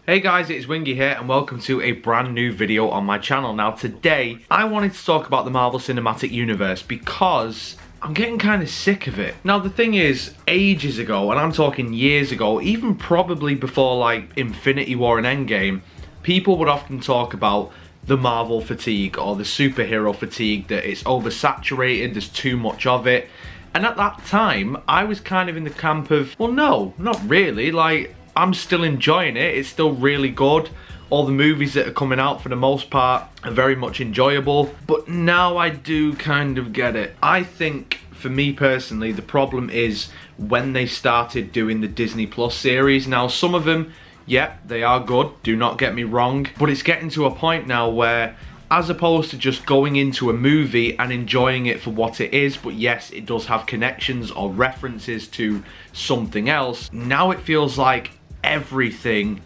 Hey guys, it's Wingy here and welcome to a brand new video on my channel. Now today, I wanted to talk about the Marvel Cinematic Universe because I'm getting kind of sick of it. Now the thing is, ages ago, and I'm talking years ago, even probably before like Infinity War and Endgame, people would often talk about the Marvel fatigue or the superhero fatigue, that it's oversaturated, there's too much of it. And at that time, I was kind of in the camp of, well no, not really, like, I'm still enjoying it, it's still really good. All the movies that are coming out for the most part are very much enjoyable. But now I do kind of get it. I think, for me personally, the problem is when they started doing the Disney Plus series. Now some of them, yeah, they are good, do not get me wrong. But it's getting to a point now where, as opposed to just going into a movie and enjoying it for what it is, but yes, it does have connections or references to something else, now it feels like everything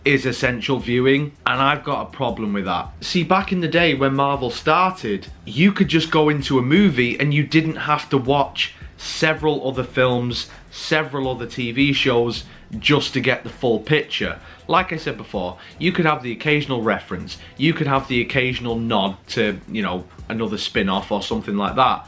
is essential viewing, and I've got a problem with that. See, back in the day when Marvel started, you could just go into a movie and you didn't have to watch several other films, several other TV shows just to get the full picture. Like I said before, you could have the occasional reference, you could have the occasional nod to, you know, another spin-off or something like that,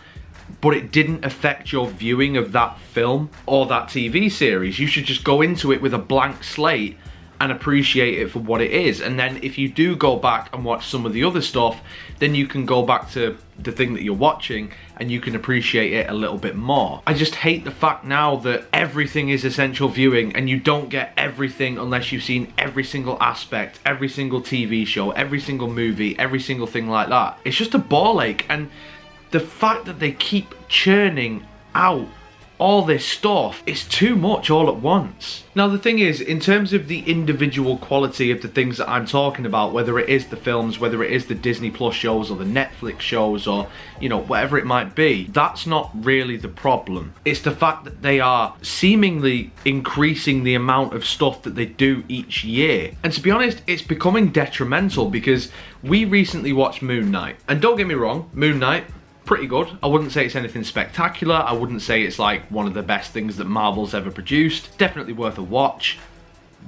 but it didn't affect your viewing of that film or that TV series. You should just go into it with a blank slate and appreciate it for what it is. And then if you do go back and watch some of the other stuff, then you can go back to the thing that you're watching and you can appreciate it a little bit more. I just hate the fact now that everything is essential viewing and you don't get everything unless you've seen every single aspect, every single TV show, every single movie, every single thing like that. It's just a ball ache. And the fact that they keep churning out all this stuff, it's too much all at once. Now the thing is, in terms of the individual quality of the things that I'm talking about, whether it is the films, whether it is the Disney Plus shows or the Netflix shows, or, you know, whatever it might be, that's not really the problem. It's the fact that they are seemingly increasing the amount of stuff that they do each year. And to be honest, it's becoming detrimental, because we recently watched Moon Knight. And don't get me wrong, Moon Knight, pretty good. I wouldn't say it's anything spectacular. I wouldn't say it's like one of the best things that Marvel's ever produced. Definitely worth a watch,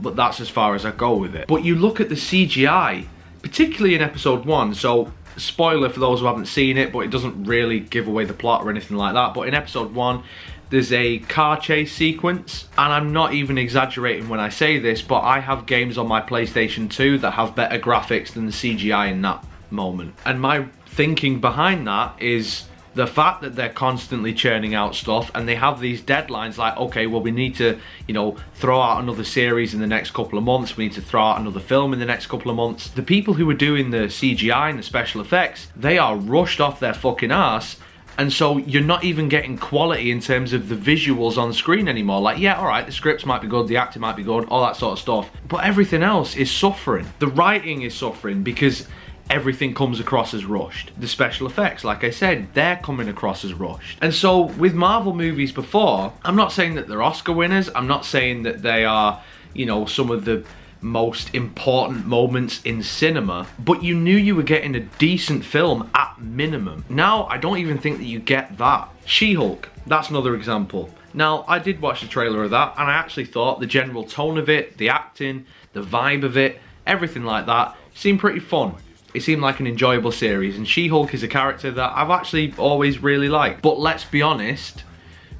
but that's as far as I go with it. But you look at the CGI, particularly in episode 1, so spoiler for those who haven't seen it, but it doesn't really give away the plot or anything like that. But in episode 1, there's a car chase sequence, and I'm not even exaggerating when I say this, but I have games on my PlayStation 2 that have better graphics than the CGI in that moment. And my thinking behind that is the fact that they're constantly churning out stuff and they have these deadlines like, okay, well, we need to, you know, throw out another series in the next couple of months, we need to throw out another film in the next couple of months. The people who are doing the CGI and the special effects, they are rushed off their fucking ass. And so you're not even getting quality in terms of the visuals on screen anymore. Like, yeah, all right, the scripts might be good, the acting might be good, all that sort of stuff, but everything else is suffering. The writing is suffering because everything comes across as rushed. The special effects, like I said, they're coming across as rushed. And so with Marvel movies before, I'm not saying that they're Oscar winners, I'm not saying that they are, you know, some of the most important moments in cinema, but you knew you were getting a decent film at minimum. Now, I don't even think that you get that. She-Hulk, that's another example. Now, I did watch the trailer of that, and I actually thought the general tone of it, the acting, the vibe of it, everything like that, seemed pretty fun. It seemed like an enjoyable series, and She-Hulk is a character that I've actually always really liked. But let's be honest,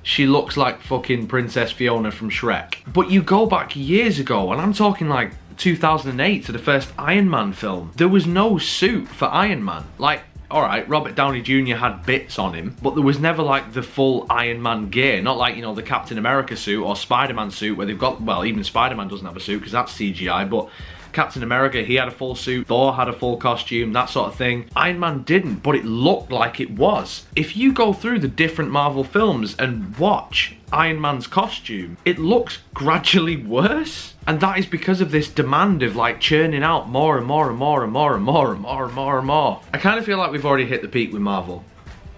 she looks like fucking Princess Fiona from Shrek. But you go back years ago, and I'm talking like 2008 to the first Iron Man film. There was no suit for Iron Man. Like, alright, Robert Downey Jr. had bits on him, but there was never like the full Iron Man gear. Not like, you know, the Captain America suit or Spider-Man suit where they've got, well, even Spider-Man doesn't have a suit because that's CGI, but Captain America, he had a full suit, Thor had a full costume, that sort of thing. Iron Man didn't, but it looked like it was. If you go through the different Marvel films and watch Iron Man's costume, it looks gradually worse. And that is because of this demand of like churning out more and more and more and more and more and more and more and more. I kind of feel like we've already hit the peak with Marvel.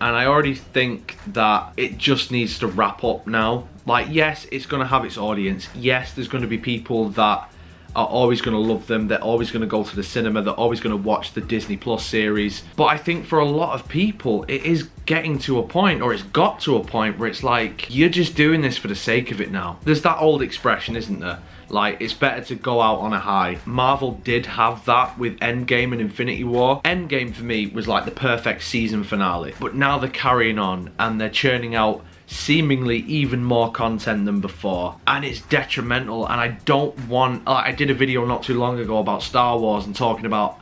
And I already think that it just needs to wrap up now. Like, yes, it's going to have its audience. Yes, there's going to be people that are always going to love them, they're always going to go to the cinema, they're always going to watch the Disney Plus series. But I think for a lot of people, it is getting to a point, or it's got to a point where it's like, you're just doing this for the sake of it now. There's that old expression, isn't there? Like, it's better to go out on a high. Marvel did have that with Endgame and Infinity War. Endgame for me was like the perfect season finale. But now they're carrying on and they're churning out seemingly even more content than before, and it's detrimental. And I don't want, I did a video not too long ago about Star Wars and talking about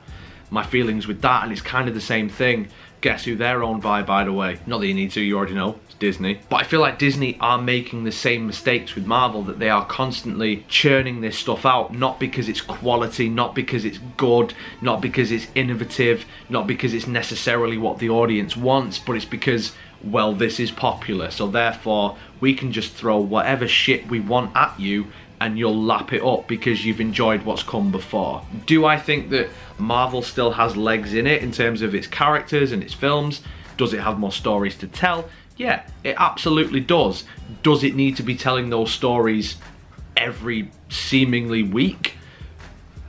my feelings with that, and it's kind of the same thing. Guess who they're owned by the way? Not that you need to, you already know, it's Disney. But I feel like Disney are making the same mistakes with Marvel, that they are constantly churning this stuff out, not because it's quality, not because it's good, not because it's innovative, not because it's necessarily what the audience wants, but it's because, well, this is popular, so therefore we can just throw whatever shit we want at you and you'll lap it up because you've enjoyed what's come before. Do I think that Marvel still has legs in it in terms of its characters and its films? Does it have more stories to tell? Yeah, it absolutely does. Does it need to be telling those stories every seemingly week?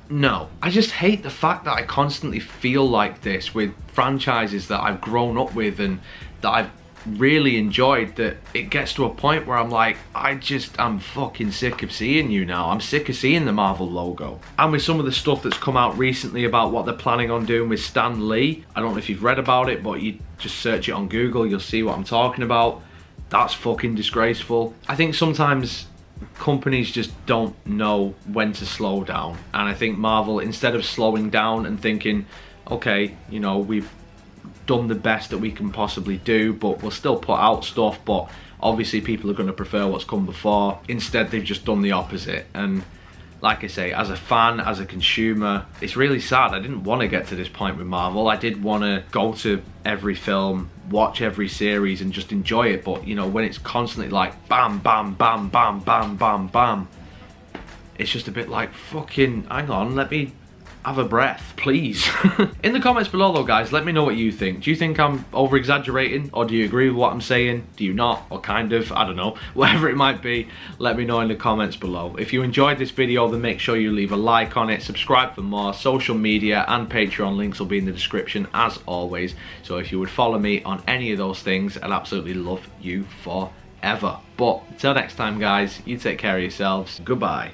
No. I just hate the fact that I constantly feel like this with franchises that I've grown up with and that I've really enjoyed, that it gets to a point where I'm like, I'm fucking sick of seeing you now. I'm sick of seeing the Marvel logo. And with some of the stuff that's come out recently about what they're planning on doing with Stan Lee, I don't know if you've read about it, but you just search it on Google, you'll see what I'm talking about. That's fucking disgraceful. I think sometimes companies just don't know when to slow down, and I think Marvel, instead of slowing down and thinking, okay, you know, we've done the best that we can possibly do, but we'll still put out stuff, but obviously people are going to prefer what's come before. Instead, they've just done the opposite. And like I say, as a fan, as a consumer, it's really sad. I didn't want to get to this point with Marvel. I did want to go to every film, watch every series and just enjoy it, but you know, when it's constantly like bam, bam, bam, bam, bam, bam, bam, it's just a bit like, fucking hang on, let me have a breath, please. In the comments below though, guys, let me know what you think. Do you think I'm over exaggerating, or do you agree with what I'm saying? Do you not? Or kind of? I don't know. Whatever it might be, let me know in the comments below. If you enjoyed this video, then make sure you leave a like on it, subscribe for more. Social media and Patreon links will be in the description as always, so if you would follow me on any of those things, I'd absolutely love you forever. But until next time, guys, you take care of yourselves. Goodbye.